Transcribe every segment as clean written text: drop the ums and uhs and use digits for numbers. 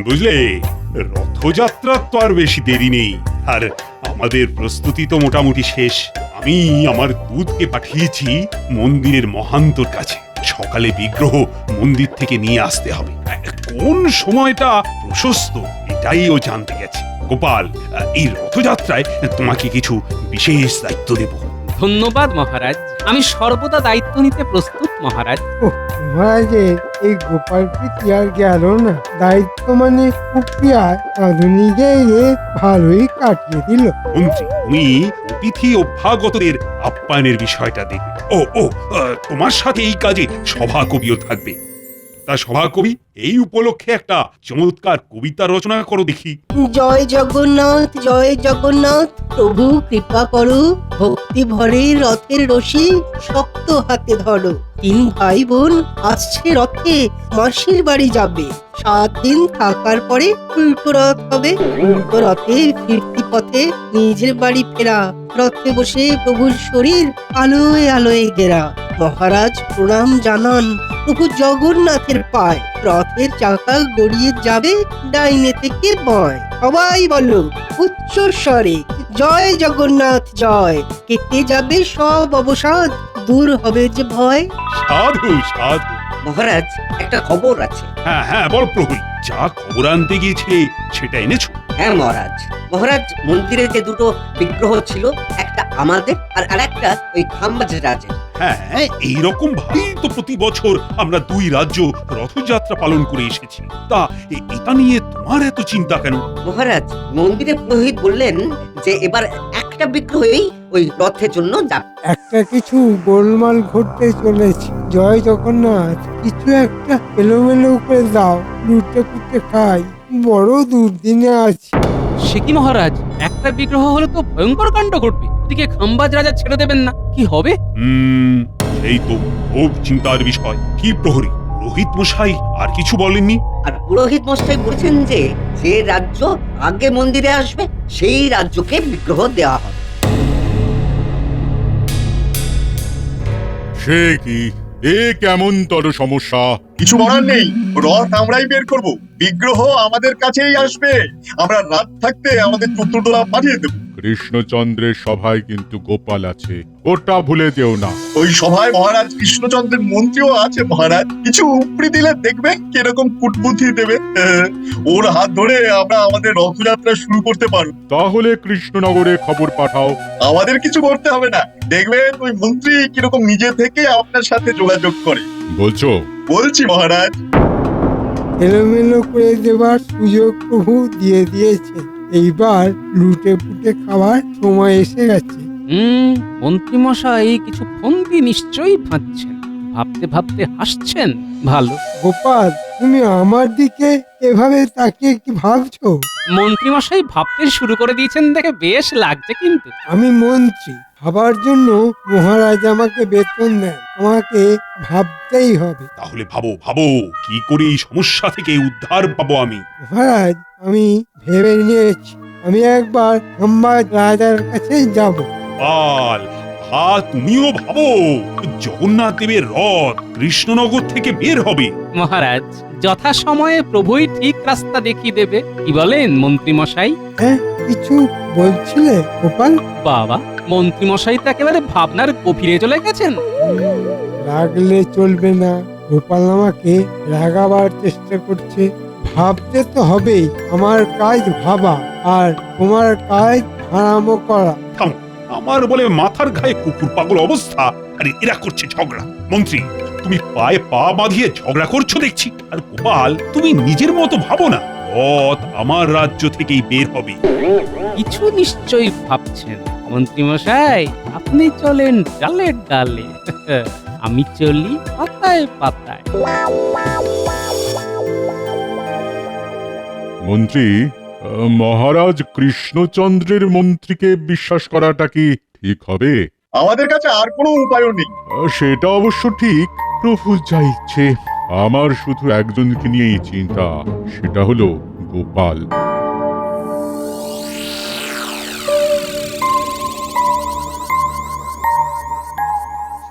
বুঝলে, রথযাত্রার তো আর বেশি দেরি নেই, আর আমাদের প্রস্তুতি তো মোটামুটি শেষ। আমি আমার দূতকে পাঠিয়েছি মন্দিরের মহান্তর কাছে। সকালে বিগ্রহ মন্দির থেকে নিয়ে আসতে হবে। কোন সময়টা প্রশস্ত এটাই ও জানতে গেছে। গোপাল, এই রথযাত্রায় তোমাকে কিছু বিশেষ দায়িত্ব দেব। ধন্যবাদ মহারাজ, আমি সর্বদা দায়িত্ব নিতে প্রস্তুত মহারাজ। মহারাজের এই গোপাল প্রীতি আর গেল না। দায়িত্ব মানে কুপিয়ার আধুনিকে ভালোই কাটিয়ে দিল। মন্ত্রী, তুমি অতিথি অভ্যাগতদের আপ্যায়নের বিষয়টা দেখবে। ও তোমার সাথে এই কাজে সভাকবিও থাকবে। তা সভাকবি, এই উপলক্ষে একটা চমৎকার কবিতা রচনা করো দেখি। জয় জগন্নাথ, জয় জগন্নাথ, প্রভু কৃপা করো, ভক্তি ভরে রথের রশি শক্ত হাতে ধরো। 3 ভাই বোন আসছে রথে, মাসির বাড়ি যাবে। 7 দিন থাকার পরে উল্টো রথ হবে। উল্টো রথে ফিরতি পথে নিজের বাড়ি ফেরা। রথে বসে প্রভুর শরীর আলোয় আলোয় ঘেরা। মহারাজ প্রণাম জানান প্রভু জগন্নাথের পায়। রথের চাকা গড়িয়ে যাবে ডাইনে থেকে বাঁয়। সবাই বলো উচ্চ স্বরে, জয় জগন্নাথ জয়। কেটে যাবে সব অবসাদ, দূর হবে যে ভয়। সাধু সাধু। মহারাজ, একটা খবর আছে। হ্যাঁ বল প্রহরী, যা খবর আনতে গিয়েছিলে সেটা এনেছো? হ্যাঁ মহারাজ, মহারাজ মন্দিরে যে দুটো বিগ্রহ ছিল, একটা আমাদের আর আরেকটা ওই খাম্বাজ রাজের। হ্যাঁ, এইরকম ভাবেই তো প্রতি বছর আমরা 2 রাজ্য রথযাত্রা পালন করে এসেছি। তা এটা নিয়ে তোমার এত চিন্তা কেন? মহারাজ, মন্দিরে পুরোহিত বললেন যে এবার একটা বিগ্রহই ওই রথের জন্য যাবে। একটা কিছু গোলমাল ঘটতে চলেছে। জয় জগন্নাথ, কিছু একটা এলোমেলো করে দাও, লুটে পুটে খাই। বড় দুর্দিনে আছি। সে কি মহারাজ, একটা বিগ্রহ হলে তো ভয়ঙ্কর কাণ্ড ঘটবে। ওদিকে খাম্বাজ রাজা ছেড়ে দেবেন না, কি হবে? এই তো খুব চিন্তার বিষয়। কি প্রহরী, পুরোহিত মশাই আর কিছু বলেননি? আর পুরোহিত মশাই বলেছেন যে যে রাজ্য আগে মন্দিরে আসবে সেই রাজ্যকে বিগ্রহ দেওয়া হবে। সে কি, এ কেমন তর সমস্যা? কিছু বলার নেই, রথ আমরাই বের করব, বিগ্রহ আমাদের কাছেই আসবে। আমরা রাত থাকতে আমাদের চতুর্দোলা পাঠিয়ে দেব। কৃষ্ণচন্দ্রের সভায় কিন্তু গোপাল আছে, ওটা ভুলে যেও না। ওই সভায় মহারাজ কৃষ্ণচন্দ্রের মন্ত্রীও আছে। মহারাজ কিছু উপরি দিলে দেখবে কিরকম কুটবুদ্ধি দেবে। ওর হাত ধরে আমরা আমাদের রথযাত্রা শুরু করতে পারব। তাহলে কৃষ্ণনগরে খবর পাঠাও। আমাদের কিছু করতে হবে না, দেখবেন ওই মন্ত্রী কিরকম নিজে থেকে আপনার সাথে যোগাযোগ করে। বলছো? বলছি মহারাজ। এলোমেলো করে দেবার সুযোগ প্রভু দিয়ে দিয়েছে। এইবার লুটে পুটে খাওয়ার সময় এসে গেছে। মন্ত্রী মশাই কিছু ফন্দি নিশ্চয়ই ভাবছেন, ভাবতে ভাবতে হাসছেন। ভালো। গোপাল, তুমি আমার দিকে এভাবে তাকিয়ে কি ভাবছো? মন্ত্রী মশাই ভাবতে শুরু করে দিয়েছেন দেখে বেশ লাগছে কিন্তু। আমি মন্ত্রী, ভাবার জন্য মহারাজ আমাকে বেতন দেন। আমাকে ভাবতেই হবে। তাহলে ভাবো কি করে এই সমস্যা থেকে উদ্ধার পাবো আমি। মহারাজ, আমি ভেবে নিয়েছি, আমি একবার খাম্বাজ রাজার কাছে যাব। পাল, তুমিও ভাবো। জগন্নাথ দেবের রথ কৃষ্ণনগর থেকে বের হবে। মহারাজ, যথাসময়ে প্রভুই ঠিক রাস্তা দেখিয়ে দেবে। কি বলেন মন্ত্রী মশাই? হ্যাঁ, কিছু বলছিলে গোপাল? বাবা, মন্ত্রী মশাই তো একেবারে ভাবনার গভীরে চলে গেছেন। রাগলে চলবে না। গোপাল আমাকে রাগাবার চেষ্টা করছে। ভাবতে তো হবেই। আমার কাজ ভাবা, আর তোমার কাজ আরামও করা। থামো, আমার বলে মাথার ঘায়ে কুকুর পাগল অবস্থা, আরে এরা করছে ঝগড়া। মন্ত্রী, তুমি পায়ে পা বাঁধিয়ে ঝগড়া করছো দেখছি। আর গোপাল, তুমি নিজের মতো ভাবো না, রথ আমার রাজ্য থেকেই বের হবে। কিছু নিশ্চয়ই ভাবছেন মন্ত্রী মশাই। আপনি চলেন ডালে ডালে, আমি চলি পাতায় পাতায়। মন্ত্রী, মহারাজ কৃষ্ণচন্দ্রের মন্ত্রীকে বিশ্বাস করাটা কি ঠিক হবে? আমাদের কাছে আর কোনো উপায়ও নেই। সেটা অবশ্য ঠিক। প্রভু যা ইচ্ছে। আমার শুধু একজনকে নিয়েই চিন্তা, সেটা হলো গোপাল।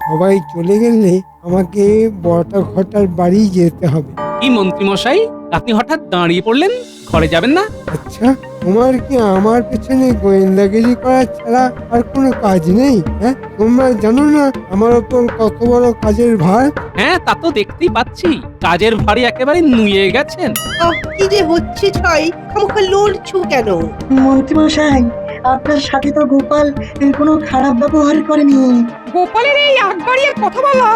সবাই চলে গেলে আমাকে বটা ঘটার বাড়ি যেতে হবে। কি মন্ত্রী মশাই, আপনি হঠাৎ দাঁড়িয়ে পড়লেন, ঘরে যাবেন না? আচ্ছা, তোমার কি আমার পেছনে গোয়েন্দাগিরি করা ছাড়া আর কোনো কাজ নেই? হ্যাঁ, তোমরা জানো না আমার ওপর কত বড় কাজের ভার? হ্যাঁ, তা তো দেখতেই পাচ্ছি, কাজের ভারী একেবারে নুয়ে গেছেন। কি যে হচ্ছে ছয়, খামোখা লড়ছো কেন? মন্ত্রীমশাই, আপনার সাথে তো গোপাল কোনো খারাপ ব্যবহার করেনি। গোপালের এই আগ বাড়িয়ে কথা বলা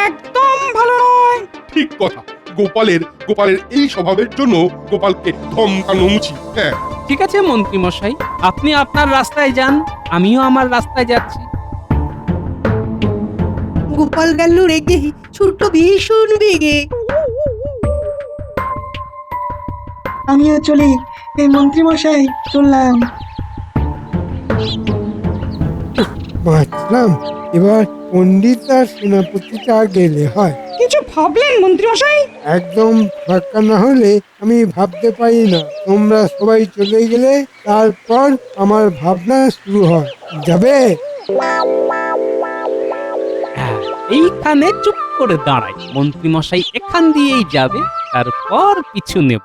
একদম ভালো নয়। ঠিক কথা। গোপালের এই স্বভাবের জন্য গোপালকে ধমকানো উচিত। হ্যাঁ, ঠিক আছে মন্ত্রী মশাই, আপনি আপনার রাস্তায় যান, আমিও আমার রাস্তায় যাচ্ছি। গোপাল গেল রেগে, ছোট্ট ভীষণ বেগে। আমিও চলি, এই মন্ত্রীমশাই চললাম। বাঁচলাম। এবার পণ্ডিত আর সেনাপতিটা গেলে হয়। কিছু ভাবলেন মন্ত্রীমশাই? একদম ফাঁকা না হলে আমি ভাবতে পারি না। তোমরা সবাই চলে গেলে তারপর আমার ভাবনা শুরু হয়। যাবে? হ্যাঁ, এইখানে চুপ করে দাঁড়াই, মন্ত্রী মশাই এখান দিয়েই যাবে, তারপর পিছু নেব।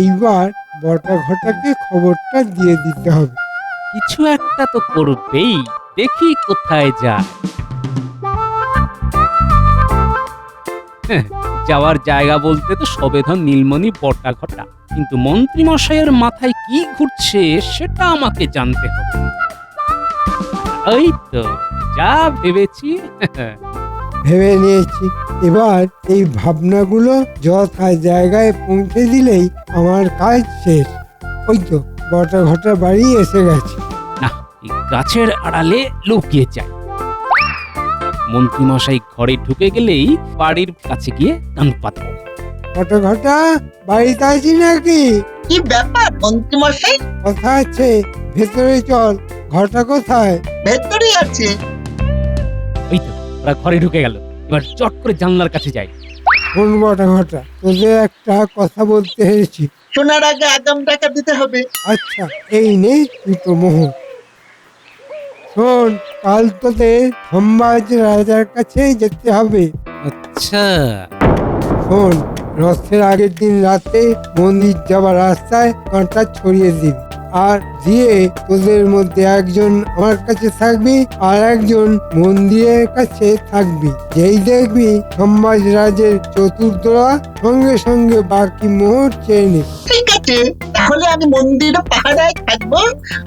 এইবার বটা ঘটাকে খবরটা দিয়ে দিতে হবে। কিছু একটা তো করবেই, দেখি কোথায় যায়। হ্যাঁ, যাওয়ার জায়গা বলতে তো সবেধন নীলমণি বটা ঘটা, কিন্তু মন্ত্রী মশাইয়ের মাথায় কি ঘুরছে সেটা আমাকে জানতে হবে। ওই তো যা ভেবেছি। ভেবে নিয়েছি। এবার এই ভাবনাগুলো যথা জায়গায় পৌঁছে দিলেই আমার কাজ শেষ। ওই তো বটা ঘটা বাড়ি এসে গেছে। না, এই গাছের আড়ালে লুকিয়ে যাই। মন্ত্রী মশাই ঘরে ঢুকে গেলেই বাড়ির কাছে গিয়ে কান পাতবো। বটা ঘটা বাড়িতে আছি নাকি? কি ব্যাপার মন্ত্রীমশাই? কথা আছে, ভেতরে চল। ঘটা কোথায়? ভেতরে আছে। ওই তো ওরা ঘরে ঢুকে গেল, এবার চট করে জানলার কাছে যাই। কোন বটা ঘটা? তোদের একটা কথা বলতে এসেছি। শোনার আগে আগাম টাকা দিতে হবে। আচ্ছা, এই নে দুটো মোহর। শোন, কাল তোদের সম্বাজ রাজার কাছে যেতে হবে। আচ্ছা, শোন, রথের আগের দিন রাতে মন্দির যাবার রাস্তায় কাঁটা ছড়িয়ে দিবি, আর দিয়ে তোদের মধ্যে একজন আমার কাছে থাকবি আর একজন মন্দিরের কাছে থাকবি। যেই দেখবি সম্বাজ রাজের চতুর্দোলা, সঙ্গে সঙ্গে বাকি মোহর চেয়ে নে। ঠিক আছে, তাহলে আমি মন্দিরে পাহারায় থাকবো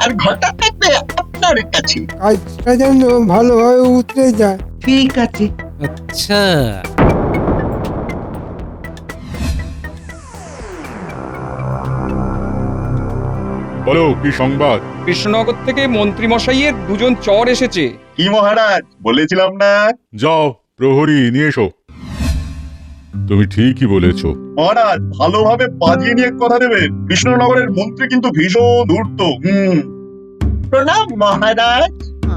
আর ঘটা থাকবে আপনার কাছে। কাজটা যেন ভালোভাবে উতরে যায়। ঠিক আছে। আচ্ছা। বলো কি সংবাদ? কৃষ্ণনগর থেকে মন্ত্রী মশাইয়ের দুজন চর এসেছে। কি মহারাজ, বলেছিলাম না? যাও, প্রহরী নিয়ে এসো। তুমি ঠিকই বলেছো। মহারাজ, ভালোভাবে বাজিয়ে নিয়ে কথা দেবেন। কৃষ্ণনগরের মন্ত্রী কিন্তু ভীষণ ধূর্ত। প্রণাম মহারাজ।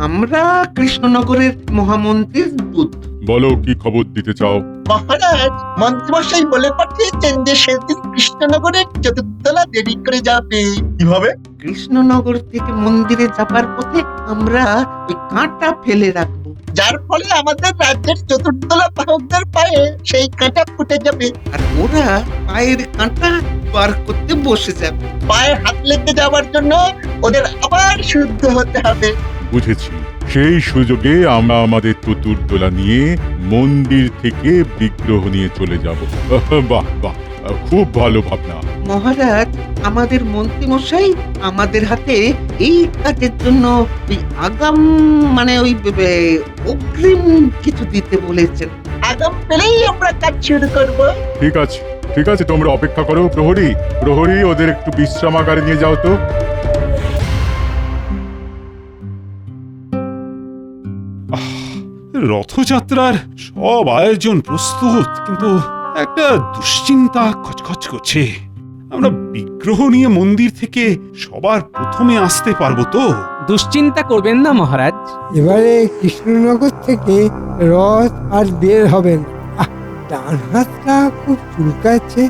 আমরা কৃষ্ণনগরের মহামন্ত্রীর দূত। বলো কি খবর দিতে চাও? মহারাজ, মন্ত্রীমশাই বলে পাঠিয়েছেন যে সেদিন কৃষ্ণনগরের চতুর্দলা দেরি করে যাবে। কিভাবে? কৃষ্ণনগর থেকে মন্দিরে যাবার পথে আমরা ওই কাঁটা ফেলে রাখবো, যার ফলে আমাদের রাজ্যের চতুর্দলা বাহকদের পায়ে সেই কাঁটা ফুটে যাবে আর ওরা পায়ের কাঁটা বার করতে বসে যাবে। পায়ে হাত লেগে যাওয়ার জন্য ওদের আবার শুদ্ধ হতে হবে। বুঝেছি। সেই সুযোগে আমরা আমাদের চতুর্দোলা নিয়ে মন্দির থেকে বিগ্রহ নিয়ে চলে যাব। বাহ বাহ, খুব ভালো ভাবনা। মহারাজ, আমাদের মন্ত্রী মশাই আমাদের হাতে এই কাজের জন্য ওই আগাম ওই অগ্রিম কিছু দিতে বলেছেন। আগাম পেলেই আমরা কাজ শুরু করব। ঠিক আছে, ঠিক আছে, তোমরা অপেক্ষা করো। প্রহরী ওদের একটু বিশ্রামাগারে নিয়ে যাও তো। রথযাত্রার সব আয়োজন প্রস্তুত, কিন্তু একটা দুশ্চিন্তা খচখচ করছে। আমরা বিগ্রহ নিয়ে মন্দির থেকে সবার প্রথমে আসতে পারবো তো? দুশ্চিন্তা করবেন না মহারাজ। এবারে কৃষ্ণনগর থেকে রথ আর বের হবে না। ডান হাতটা খুব চুলকাচ্ছে।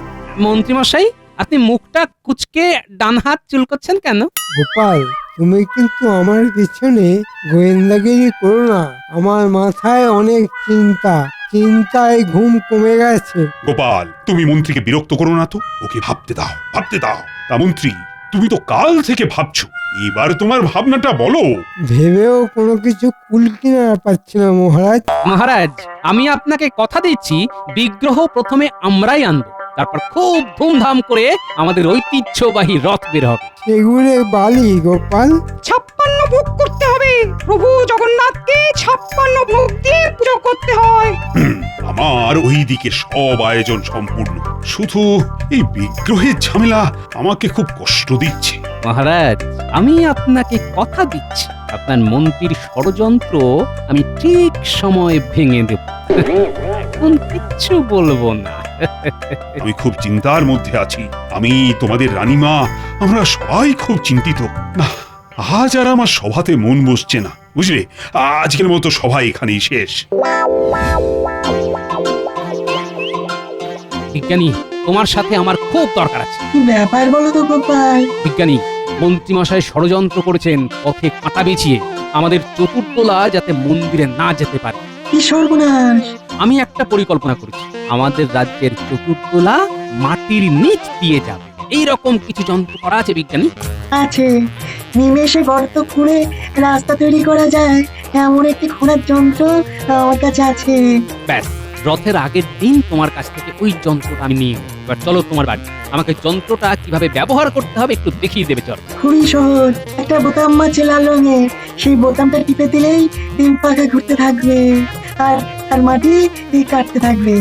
মন্ত্রী মশাই, আপনি মুখটা কুচকে ডান হাত চুলকোচ্ছেন কেন? গোপাল, তুমি কিন্তু আমার পিছনে গোয়েন্দাগিরি করো না। আমার মাথায় অনেক চিন্তা। চিন্তায় ঘুম কমে গেছে। গোপাল, তুমি মন্ত্রীকে বিরক্ত করো না তো, ওকে ভাবতে দাও, ভাবতে দাও। তা মন্ত্রী, তুমি তো কাল থেকে ভাবছো, এবার তোমার ভাবনাটা বলো। ভেবেও কোনো কিছু কুল কিনারা পাচ্ছি না মহারাজ। মহারাজ, আমি আপনাকে কথা দিচ্ছি, বিগ্রহ প্রথমে আমরাই আনবো, তারপর খুব ধুমধাম করে আমাদের ঐতিহ্যবাহী রথ বের হবে। সেগুলে বালি গোপাল। 56 ভোগ করতে হবে। প্রভু জগন্নাথকে 56 ভোগ দিয়ে পুজো করতে হয়। আমার ওই দিকে সব আয়োজন সম্পূর্ণ, শুধু এই বিগ্রহের ঝামেলা আমাকে খুব কষ্ট দিচ্ছে। মহারাজ, আমি আপনাকে কথা দিচ্ছি, আপনার মন্ত্রীর ষড়যন্ত্র আমি ঠিক সময় ভেঙে দেব। এখন কিচ্ছু বলবো না। আমি খুব চিন্তার মধ্যে আছি, আমি তোমাদের রানীমা, আমরা সবাই খুব চিন্তিত। না, আজ আর আমার সভাতে মন বসছে না, বুঝলে। আজকের মতো সভা এখানেই শেষ। বিজ্ঞানী, তোমার সাথে আমার খুব দরকার আছে। কি ব্যাপার বলো তো গোপাল? বিজ্ঞানী, মন্ত্রীমশাই ষড়যন্ত্র করেছেন পথে কাঁটা বিছিয়ে আমাদের চতুর্দোলা যাতে মন্দিরে না যেতে পারে। কি সর্বনাশ! আমি একটা পরিকল্পনা করেছি, আমাদের রাজ্যের চতুর্দোলা মাটির নিচ দিয়ে যাবে, এইরকম কিছু যন্ত্র করা আছে বিজ্ঞানী। আছে, নিমেষে গর্ত খুঁড়ে রাস্তা তৈরি করা যায় এমন একটি খোঁড়ার যন্ত্র আমার কাছে আছে। ব্যাস, রথের আগের দিন তোমার কাছ থেকে ওই যন্ত্রটা আমি নিয়ে নেব। এবার চলো তোমার বাড়ি, আমাকে যন্ত্রটা কিভাবে ব্যবহার করতে হবে একটু দেখিয়ে দেবে। চলো। খুবই সহজ, একটা বোতাম আছে লাল রঙের, সেই বোতামটা টিপে দিলেই তিন পাখা ঘুরতে থাকবে আর আর মাটি কাটতে থাকবে।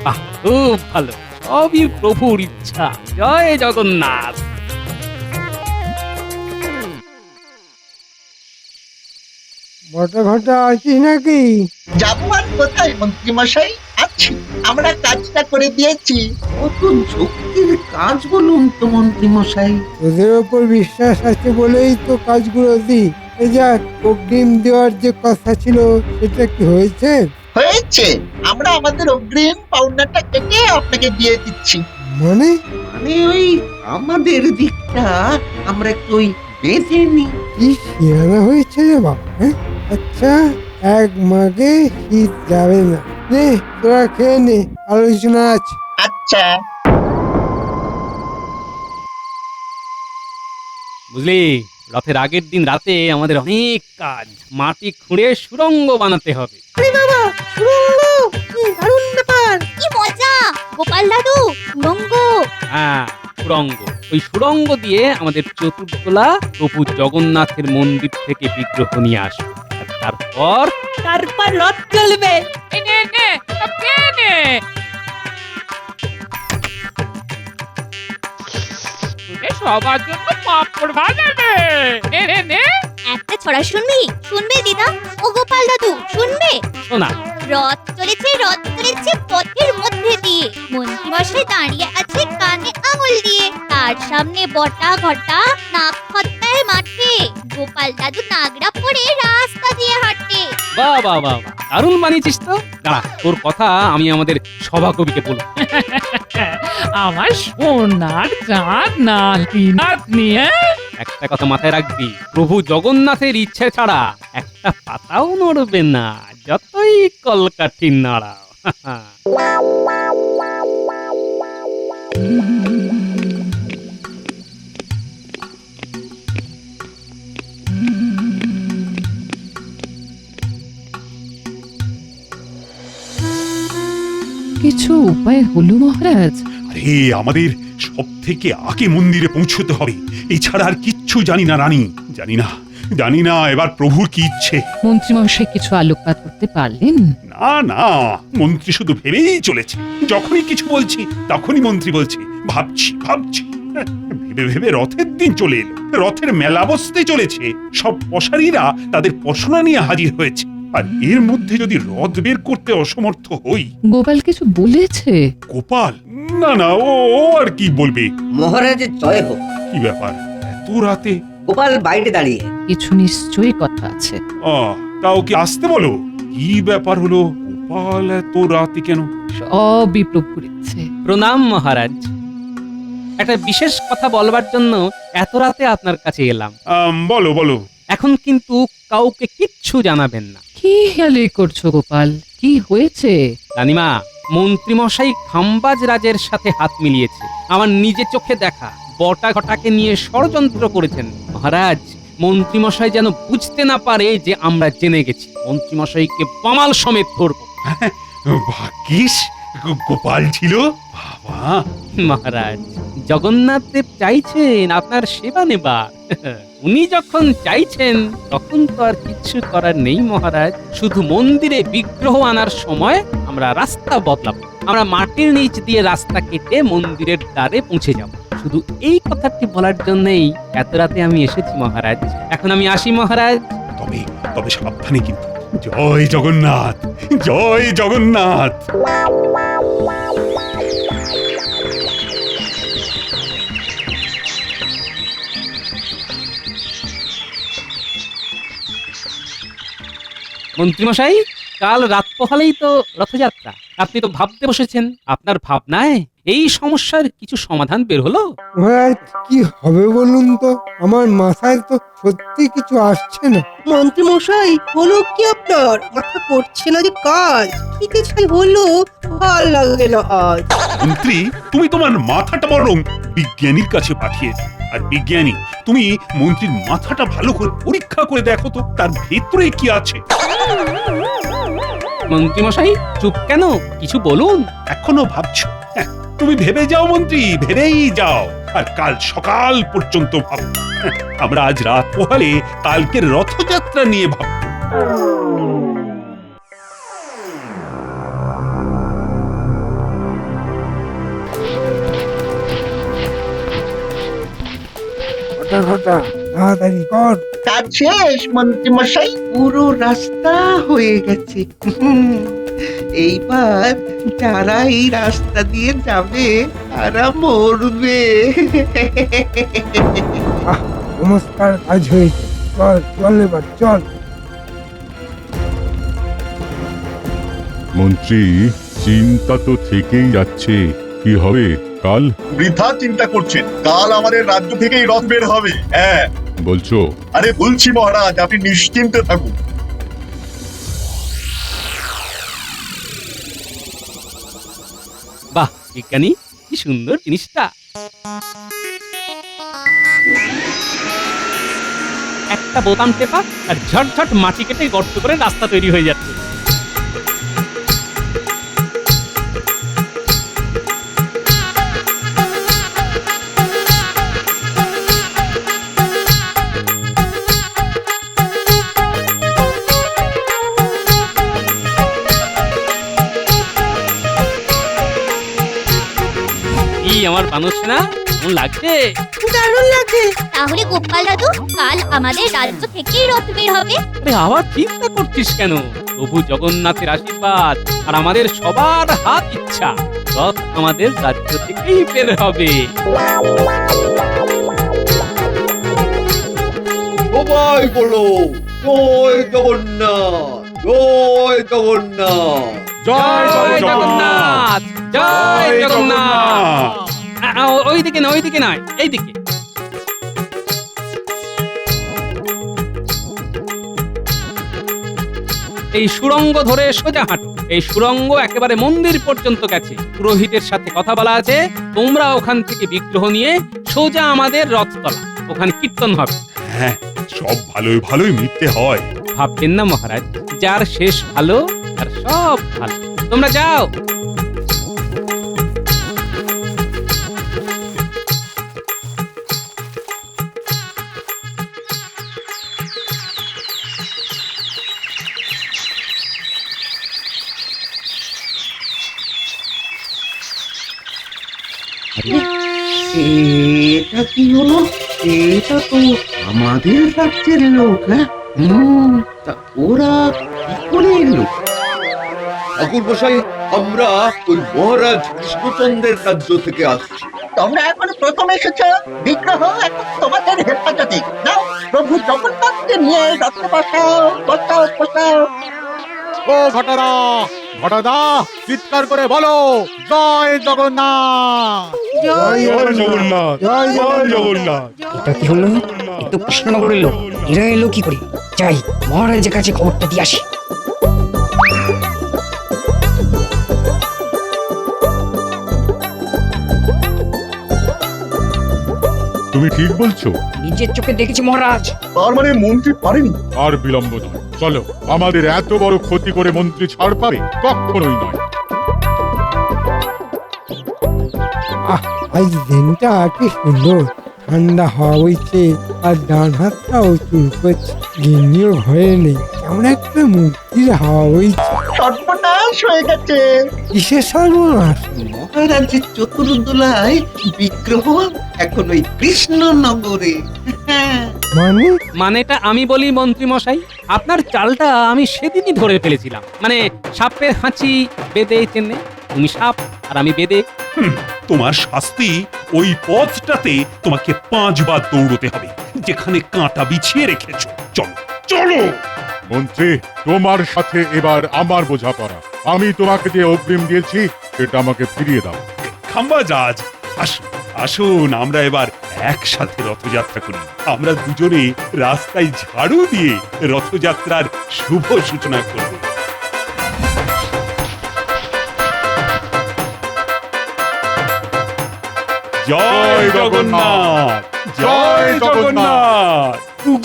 বাহ, খুব ভালো, সবই প্রভুর ইচ্ছা। জয় জগন্নাথ। বটা ঘটা আছিস নাকি? যাবো আর কোথায় মন্ত্রী মশাই, আছি। আমরা কাজটা করে দিয়েছি। কত যুক্তির কাজ বলুন তো মন্ত্রী মশাই। তোদের ওপর বিশ্বাস আছে বলেই তো কাজগুলো দিই। এই যাক, অগ্রিম দেওয়ার যে কথা ছিল সেটা কি হয়েছে? হয়েছে, আমরা আমাদের অগ্রিম পাওনাটা কেটে আপনাকে দিয়ে দিচ্ছি। মানে মানে ওই আমাদের দিকটা আমরা একটু ওই বেঁধে নি। কি শিয়ানা হয়েছে রে বাবা, হ্যাঁ? আচ্ছা, এক মাগে শীত যাবে না। নে তোরা খেয়ে নে, আলোচনা আছে। আচ্ছা। বুঝলি, রথের আগের দিন রাতে আমাদের অনেক কাজ, মাটি খুঁড়ে সুড়ঙ্গ বানাতে হবে। দারুণ ব্যাপার! কি মজা! গোপাল দাদু, সুড়ঙ্গ! হ্যাঁ, সুড়ঙ্গ। ওই সুড়ঙ্গ দিয়ে আমাদের চতুর্দোলা প্রভু জগন্নাথের মন্দির থেকে বিগ্রহ নিয়ে আসবে, আর তারপর রথ চলবে। সবার জন্য পাপড় ভাজা নে। একটা ছড়া শুনবি? শুনবে দিদা? ও গোপাল দাদু, শুনবে? শোনা। রথ চলেছে পথের মধ্যে দিয়ে, মন্ত্রীমশাই দাঁড়িয়ে আছে কানে আঙুল দিয়ে, তার সামনে বটা ঘটা নাক খত্তায় মাঠে, গোপাল দাদু নাগরা পরে রাস্তা দিয়ে হাঁটে। বাহ বাহ বাহ বাহ, দারুণ বানিয়েছিস তো। দাঁড়া, তোর কথা আমি আমাদের সভাকবিকে বলবো। আমার সোনার চাঁদ নাতি নিয়ে একটা কথা মাথায় রাখবি, প্রভু জগন্নাথের ইচ্ছে ছাড়া একটা পাতাও নড়বে না, যতই কলকাঠি নাড়াও। কিছু উপায় হলো মহারাজ? আরে, আমাদের সব থেকে আগে মন্দিরে পৌঁছতে হবে, এছাড়া আর কিচ্ছু জানি না রানী। জানি না এবার প্রভুর কি ইচ্ছে। মন্ত্রীমশাই কিছু আলোকপাত করতে পারলেন? না, মন্ত্রী শুধু ভেবেই চলেছে। যখনই কিছু বলছি তখনই মন্ত্রী বলছে ভাবছি। ভেবে রথের দিন চলে এলো, রথের মেলা বসতে চলেছে, সব পশারীরা তাদের পশরা নিয়ে হাজির হয়েছে, আর এর মধ্যে যদি রথ বের করতে অসমর্থ হই। গোপাল কিছু বলেছে? গোপাল? না, ও আর কি বলবে। মহারাজের জয় হোক। কি ব্যাপার এত রাতে? গোপাল বাইরে দাঁড়িয়ে। কিছু নিশ্চয়ই কথা আছে। তা ওকে আসতে বলো। কি ব্যাপার হলো, গোপাল এত রাতে কেন? সবই প্রভুর ইচ্ছে। প্রণাম মহারাজ, একটা বিশেষ কথা বলবার জন্য এত রাতে আপনার কাছে এলাম। বলো। এখন কিন্তু কাউকে কিচ্ছু জানাবেন না। কি হেয়ালি করছো গোপাল? কি হয়েছে? রানীমা, মন্ত্রীমশাই খাম্বাজ রাজের সাথে হাত মিলিয়েছে। আমার নিজে চোখে দেখা বটা ঘটাকে নিয়ে ষড়যন্ত্র করেছেন। মহারাজ, মন্ত্রীমশাই যেন বুঝতে না পারে যে আমরা জেনে গেছি। মন্ত্রীমশাইকে পামাল সমেত ধরবো। ভাগ্যিস গোপাল ছিল। বাবা, মহারাজ, জগন্নাথ দেব চাইছেন আপনার সেবা নেবার। উনি যখন চাইছেন তখন তো আর কিছু করার নেই মহারাজ। শুধু মন্দিরে বিগ্রহ আনার সময় আমরা রাস্তা বদলাবো। আমরা মাটির নিচ দিয়ে রাস্তা কেটে মন্দিরের দ্বারে পৌঁছে যাব। শুধু এই কথাটি বলার জন্যই এত রাতে আমি এসেছি মহারাজ। এখন আমি আসি মহারাজ। তবে তবে সাবধানে কিন্তু। জয় জগন্নাথ, জয় জগন্নাথ। মন্ত্রীমশাই, কাল রাত পোহালেই তো রথযাত্রা। আপনি তো ভাবতে বসেছেন। আপনার ভাবনায় এই সমস্যার কিছু সমাধান বের হলো? মহারাজ, কি হবে বলুন তো? আমার মাথায় তো সত্যি কিছু আসছে না। মন্ত্রী মশাই, হলো কি আপনার? মাথা করছে না যে কাজ। ঠিক আছে, হলো ভাল লাগে না আজ। মন্ত্রী, তুমি তোমার মাথাটা বরং বিজ্ঞানীর কাছে পাঠিয়ে দাও। আর বিজ্ঞানী, তুমি মন্ত্রীর মাথাটা ভালো করে পরীক্ষা করে দেখো তো তার ভেতরে কি আছে। মন্ত্রীমশাই, চুপ কেন? কিছু বলুন। এখনো ভাবছো? হ্যাঁ, তুমি ভেবে যাও মন্ত্রী, ভেবেই যাও। আর কাল সকাল পর্যন্ত ভাবো। হ্যাঁ, আমরা আজ রাত পোহালে কালকের রথযাত্রা নিয়ে ভাববো। ঘটা তাড়াতাড়ি কর। কাজ শেষ মন্ত্রী মশাই, পুরো রাস্তা হয়ে গেছে। এইবার যারা এই রাস্তা দিয়ে যাবে তারা মরবে। নমস্কার, কাজ হয়েছে। চল চল, এবার চল। মন্ত্রী, চিন্তা তো থেকেই যাচ্ছে। কি হবে কাল? বৃথা চিন্তা করছেন, কাল আমাদের রাজ্য থেকেই রথ বের হবে। হ্যাঁ বলছো? আরে বলছি মহারাজ, আপনি নিশ্চিন্তে থাকুন। বাহ বিজ্ঞানী, কি সুন্দর জিনিসটা। একটা বোতাম টেপা আর ঝটঝট মাটি কেটে গর্ত করে রাস্তা তৈরি হয়ে যাচ্ছে। আমার বানর সেনা কেমন লাগছে? দারুণ লাগছে। তাহলে গোপাল দাদু, কাল আমাদের রাজ্য থেকেই রথ বের হবে। আরে আবার চিন্তা করছিস কেন? প্রভু জগন্নাথের আশীর্বাদ আর আমাদের সবার হাত ইচ্ছা, রথ আমাদের রাজ্য থেকেই বের হবে। সবাই বলো জয় জগন্নাথ, জয় জগন্নাথ, জয় জগন্নাথ, জয় জগন্নাথ। ওইদিকে না, ওইদিকে নয়, এইদিকে। এই সুড়ঙ্গ ধরে সোজা হাঁটো। এই সুড়ঙ্গ একেবারে মন্দির পর্যন্ত গেছে। পুরোহিতের সাথে কথা বলা আছে, তোমরা ওখান থেকে বিগ্রহ নিয়ে সোজা আমাদের রথতলা, ওখানে কীর্তন হবে। হ্যাঁ, সব ভালোই ভালোই মিথ্যে হয়। ভাববেন না মহারাজ, যার শেষ ভালো আর সব ভালো। তোমরা যাও। এটা কি হলো? এটা তো আমাদের রাজ্যের লোক। হ্যাঁ, তা ওরা কি করে এলো? ঠাকুর মশাই, আমরা ওই মহারাজ কৃষ্ণচন্দ্রের রাজ্য থেকে আসছি। তোমরা এখন প্রথম এসেছো, বিগ্রহ এখন তোমাদের হেফাজতে। নাও, প্রভু জগন্নাথকে নিয়ে রথে বসাও, বসাও, বসাও। ও ঘটারা, ঘটাদা, চিৎকার করে বলো জয় জগন্নাথ, জয় জগন্নাথ, জয় জগন্নাথ। এটা কি হলো? একটু কৃষ্ণনগরের লোক, এরা এলো কি করে? যাই মহারাজের কাছে খবরটা দিয়ে আসি। তুমি ঠিক বলছো? নিজের চোখে দেখেছি মহারাজ। তার মানে মন্ত্রী পারেনি। আর বিলম্ব নয়, চলো। আমাদের এত বড় ক্ষতি করে মন্ত্রী ছাড় পাবে? কখনোই নয়। আজ দিনটা কি সুন্দর, ঠান্ডা হাওয়া বইছে আর ডান হাতটাও চুল করছে। গিন্নিও ঘরে নেই, কেমন একটা মুক্তির হাওয়া বইছে। সর্বনাশ হয়ে গেছে। কিসের সর্বনাশ? মহারাজের চতুর্দোলায় বিগ্রহ এখন ওই কৃষ্ণনগরে। মানে মানেটা আমি বলি মন্ত্রী মশাই, আপনার চালটা আমি সেদিনই ধরে ফেলেছিলাম। মানে সাপের হাঁচি বেদে চেনে, তুমি সাপ আর আমি বেদে। তোমার শাস্তি ওই পথটাতে তোমাকে 5 বার দৌড়তে হবে, যেখানে কাঁটা বিছিয়ে রেখেছো। চলো চলো। মন্ত্রী, তোমার সাথে এবার আমার বোঝাপড়া। আমি তোমাকে যে অগ্রিম দিয়েছি সেটা আমাকে ফিরিয়ে দাও। খাম্বাজাজ, আসুন আসুন, আমরা এবার একসাথে রথযাত্রা করি। আমরা দুজনে রাস্তায় ঝাড়ু দিয়ে রথযাত্রার শুভ সূচনা করব। জয় জগন্নাথ, জয় জগন্নাথ।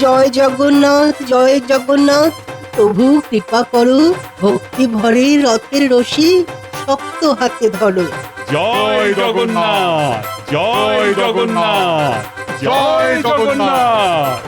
জয় জগন্নাথ, জয় জগন্নাথ। প্রভু কৃপা করো, ভক্তি ভরে রথের রশি শক্ত হাতে ধরো। জয় জগন্নাথ, জয় জগন্নাথ, জয় জগন্নাথ।